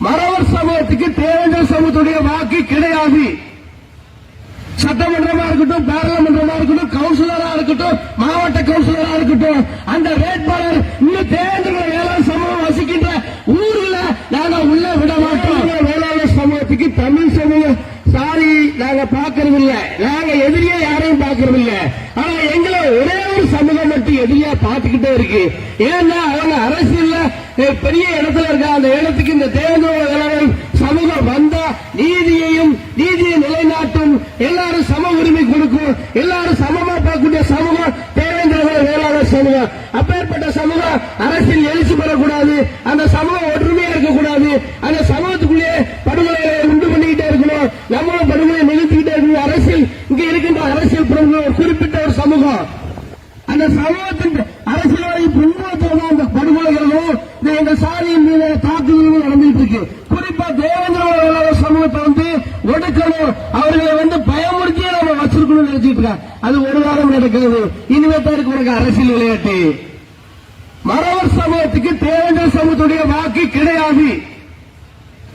மறவர் சமூகத்துக்கு தேவேந்திர சமூகத்துடைய வாக்கு கிடையாது. சட்டமன்றமா இருக்கட்டும், பாராளுமன்றமா இருக்கட்டும், கவுன்சிலரா இருக்கட்டும், மாவட்ட கவுன்சிலரா இருக்கட்டும், அந்த வேட்பாளர் இன்னும் தேவேந்திர வேளாண் சமூகம் வசிக்கின்ற ஊர்ல நாங்க உள்ள விட மாட்டோம். வேளாண் சமூகத்துக்கு தமிழ் சமூகம் சாரி நாங்க பாக்குறது இல்ல, நாங்க எதிரியா யாரையும் பாக்குறது இல்ல. ஆனா எங்களை ஒரே ஒரு சமூகம் மட்டும் எதிரியா பாத்துக்கிட்டே இருக்கு. ஏன்னா அவங்க அரசியல்ல பெரிய இடத்துல இருக்க, அந்த இடத்துக்கு இந்த தேவேந்திர சமூகம் வந்தா நீதியையும் நீதியை நிலைநாட்டும், எல்லாரும் சம உரிமை கொடுக்கும், எல்லாரும் சமமா பார்க்கக்கூடிய சமூகம் தேவேந்திர வேளாண் சமூகம். அப்பேற்பட்ட சமூகம் அரசியல் எழுச்சி பெறக்கூடாது, அந்த சமூகம் ஒற்றுமையா இருக்கக்கூடாது, அந்த சமூகத்துக்குள்ளே படுகொலைகளை உண்டு பண்ணிக்கிட்டே இருக்கணும், நம்மளும் படுகொலை நிகழ்த்திக்கிட்டே இருக்கணும். அரசியல் இங்க இருக்கின்ற அரசியல் பிரமுகர்கள் குறிப்பிட்ட ஒரு சமூகம், அந்த சமூகத்தின் அரசியல்வாதி பின்புலத்தில் அந்த படுகொலைகளும் எங்க சாதியின் மீது தாக்குதல்களும் நடந்துட்டு இருக்கு. குறிப்பா தேவேந்திர சமூகத்தை ஒடுக்கணும், அவர்களை பயமுறுத்தியே நம்ம வச்சிருக்கணும்னு நினைச்சிட்டு இருக்காங்க. அது ஒரு வாரம் நடக்கிறது. இனிமேட்டு உனக்கு அரசியல் விளையாட்டு. மறவர் சமூகத்துக்கு தேவேந்திர சமூகத்துடைய வாக்கு கிடையாது.